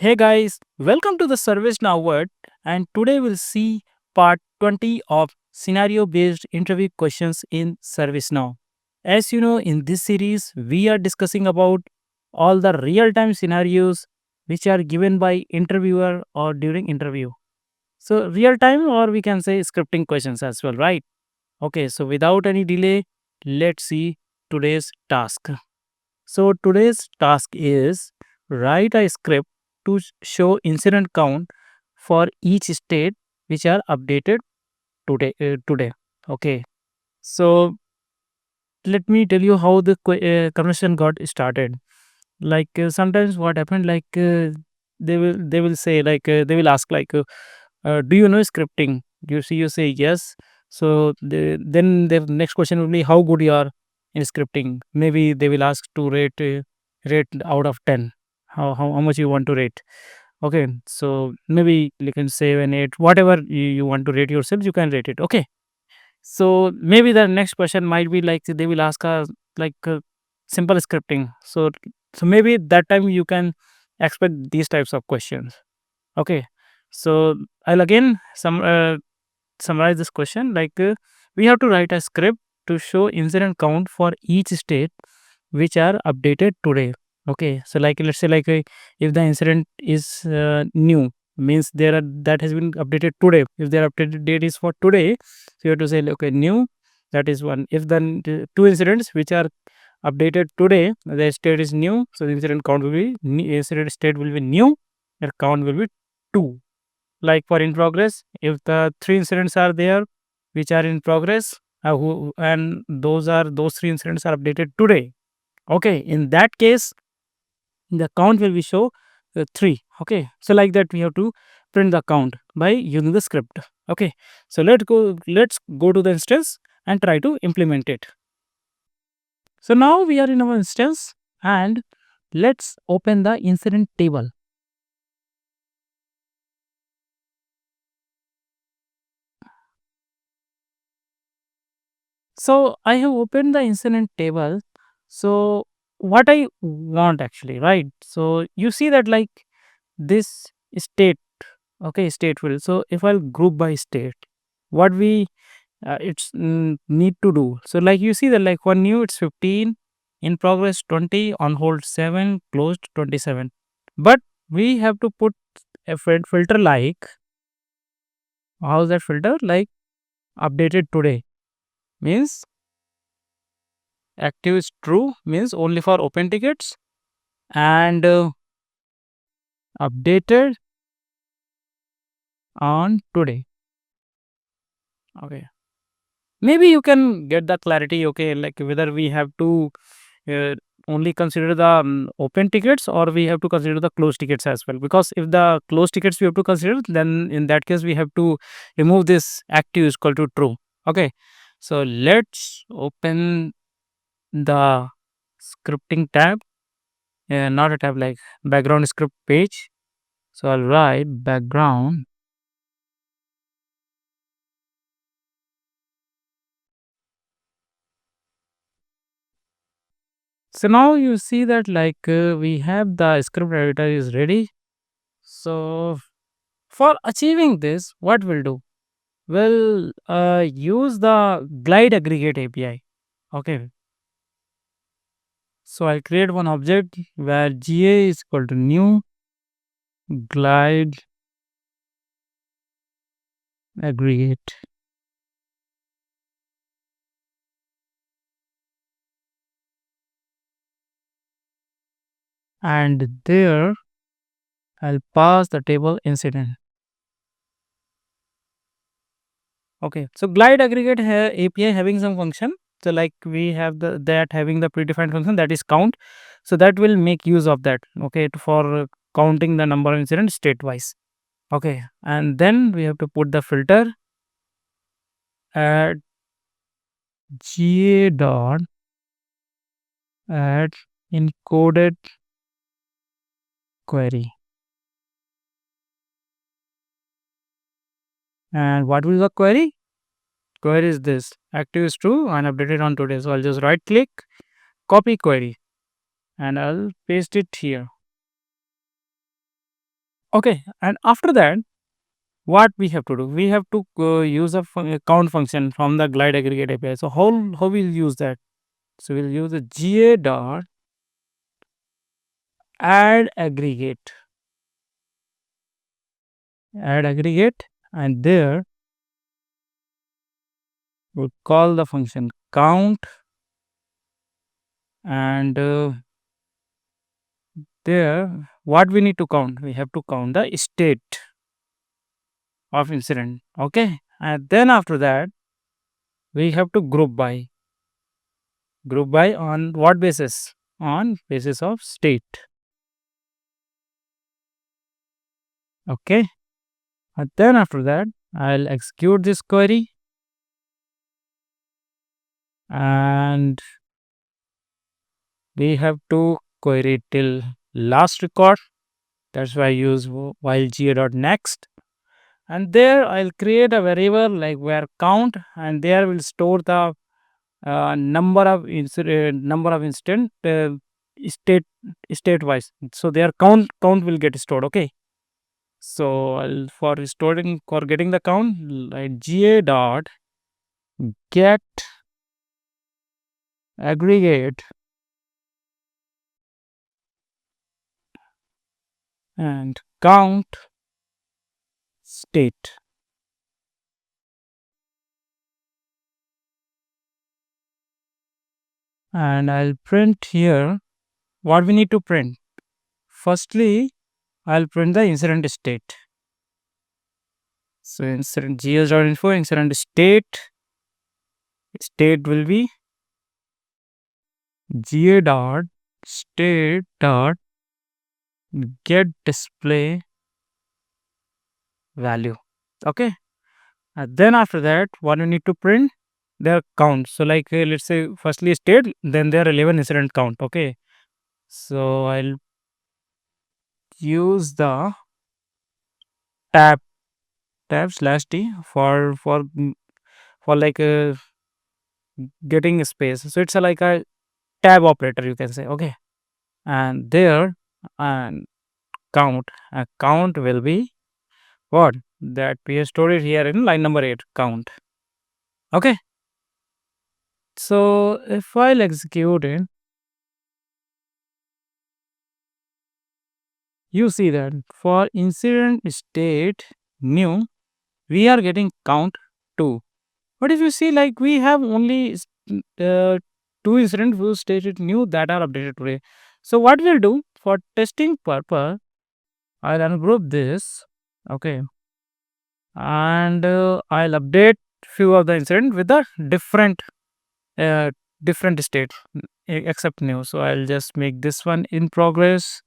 Hey guys, welcome to the ServiceNow Word, and today we'll see part 20 of scenario based interview questions in ServiceNow. As you know, in this series, we are discussing about all the real time scenarios which are given by interviewer or during interview. So, real time, or we can say scripting questions as well, right? Okay, so without any delay, let's see today's task. So today's task is write a script to show incident count for each state which are updated today. Okay. So let me tell you how the conversation got started. Sometimes what happened, they will say they will ask do you know scripting? You say yes. So then the next question will be how good you are in scripting. Maybe they will ask to rate out of 10. How much you want to rate? Okay, so maybe you can say an 8, whatever you want to rate yourself, you can rate it. Okay, so maybe the next question might be like they will ask us simple scripting. So maybe that time you can expect these types of questions. Okay, so I'll again summarize this question. We have to write a script to show incident count for each state which are updated today. Okay, so let's say if the incident is new, means there are that has been updated today. If their updated date is for today, so you have to say okay new, that is one. If the two incidents which are updated today, the state is new, so the incident count will be incident state will be new, their count will be 2. Like for in progress, if the three incidents are there which are in progress, and those three incidents are updated today. Okay, in that case, the count will be show 3. Okay, so like that we have to print the count by using the script. Okay, so let's go to the instance and try to implement it. So now we are in our instance, and let's open the incident table. So I have opened the incident table. So what I want actually, right? So you see that this state, okay, state field. So if I'll group by state, what we it's need to do. So like you see that like one new it's 15, in progress 20, on hold 7, closed 27. But we have to put a filter like, how's that filter? Like updated today means active is true, means only for open tickets, and updated on today. Okay, maybe you can get the clarity. Okay, like whether we have to uh, only consider the open tickets, or we have to consider the closed tickets as well. Because if the closed tickets we have to consider, then in that case we have to remove this active is equal to true. Okay, so let's open the scripting tab, not a tab, like background script page. So I'll write background. So now you see that we have the script editor is ready. So for achieving this, what we'll do? We'll use the GlideAggregate API. Okay. So I'll create one object where GA is equal to new glide aggregate. And there I'll pass the table incident. Okay, so glide aggregate API having some function. So like we have that having the predefined function that is count. So that will make use of that. Okay, for counting the number of incidents state wise. Okay, and then we have to put the filter at ga dot add encoded query. And what will the query? Query is this active is true and updated on today. So I'll just right click, copy query, and I'll paste it here. Okay, and after that, what we have to do? We have to use a count function from the glide aggregate API. So how we'll use that? So we'll use a GA dot add aggregate, and there we'll call the function count, and there what we need to count? We have to count the state of incident. Okay, and then after that we have to group by on what basis? On basis of state. Okay, and then after that I'll execute this query, and we have to query till last record. That's why I use while ga.next, and there I'll create a variable like where count, and there will store the number of instant state state wise. So their count will get stored. Okay, so for getting the count, like ga dot get aggregate and count state, and I'll print here what we need to print. Firstly, I'll print the incident state. So incident gs.info incident state will be ga dot state dot get display value. Okay, and then after that what we need to print? Their count. So like let's say firstly state, then their 11 incident count. Okay, so I'll use the tab slash t for like getting space. So it's like a tab operator, you can say. Okay, and there, and count will be what that we have stored it here in line number 8 count. Okay, so if I'll execute it, you see that for incident state new we are getting count 2, but if you see like we have only uh, 2 incident whose stated new that are updated today. So what we'll do for testing purpose, I'll ungroup this. Okay, and I'll update few of the incident with the uh, different state except new. So I'll just make this one in progress,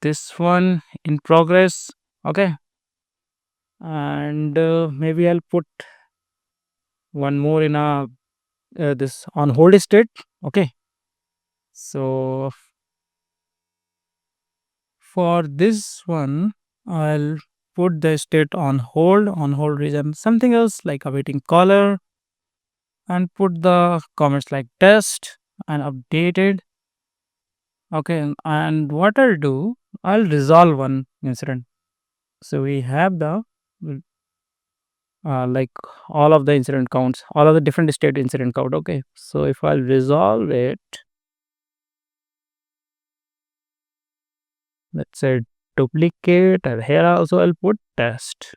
this one in progress. Okay, and maybe I'll put one more in a this on hold state. Okay, so for this one I'll put the state on hold region something else like awaiting caller, and put the comments like test and updated. Okay, and what I'll do, I'll resolve one incident. So we have the like all of the incident counts, all of the different state incident count. Okay, so if I'll resolve it, let's say duplicate, and here also I'll put test.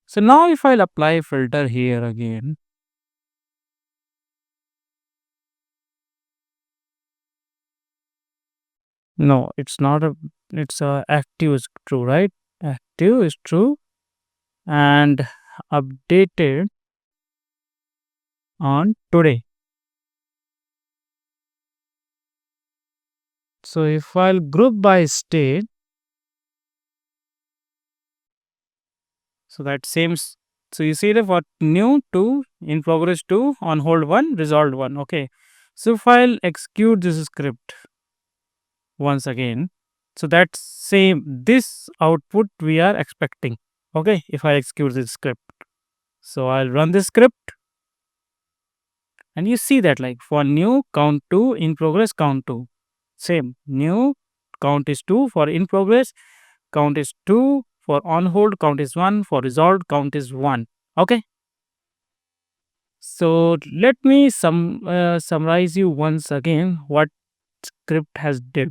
So now if I'll apply filter here again, no, it's not a, it's a active is true, right? Active is true and updated on today. So if I'll group by state, so that seems, so you see the what new 2, in progress 2, on hold 1, resolved 1. Okay, so if I'll execute this script once again, so that's same this output we are expecting. Okay, if I execute this script, so I'll run this script, and you see that like for new count 2, in progress count 2. Same. New count is 2 for in progress, count is 2 for on hold, count is 1 for resolved, count is 1. Okay. So let me summarize you once again what script has did.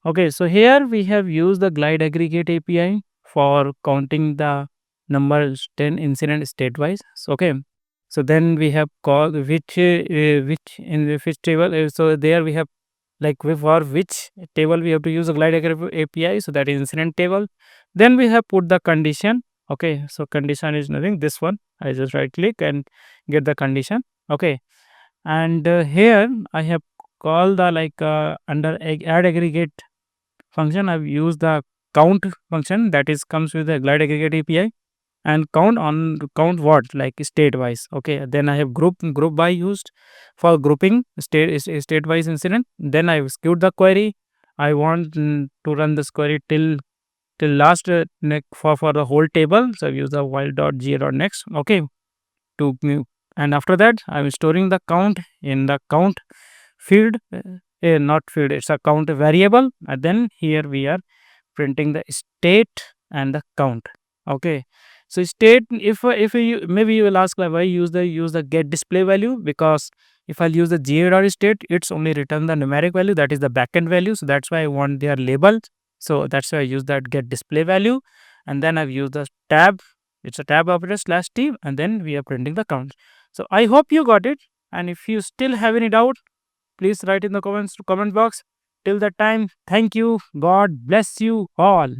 Okay, so here we have used the glide aggregate API for counting the numbers 10 incident state wise. So, okay, so then we have called which in the which table. So there we have like for which table we have to use a GlideAggregate API. So that is incident table. Then we have put the condition. Okay, so condition is nothing. This one I just right click and get the condition. Okay, and here I have called the under add aggregate function. I've used the count function that is comes with the GlideAggregate API and count what like state wise. Okay, then I have group by used for grouping state wise incident. Then I execute the query. I want to run this query till last for the whole table. So I use the while.ga.next. Okay, and after that I'm storing the count in the count field, not field, it's a count variable, and then here we are printing the state and the count. Okay, so state, if you maybe you will ask like why use the get display value, because if I'll use the ga.state, it's only return the numeric value, that is the backend value. So that's why I want their label. So that's why I use that get display value, and then I've used the tab. It's a tab operator /t, and then we are printing the count. So I hope you got it, and if you still have any doubt, please write in the comment box. Till that time, thank you. God bless you all.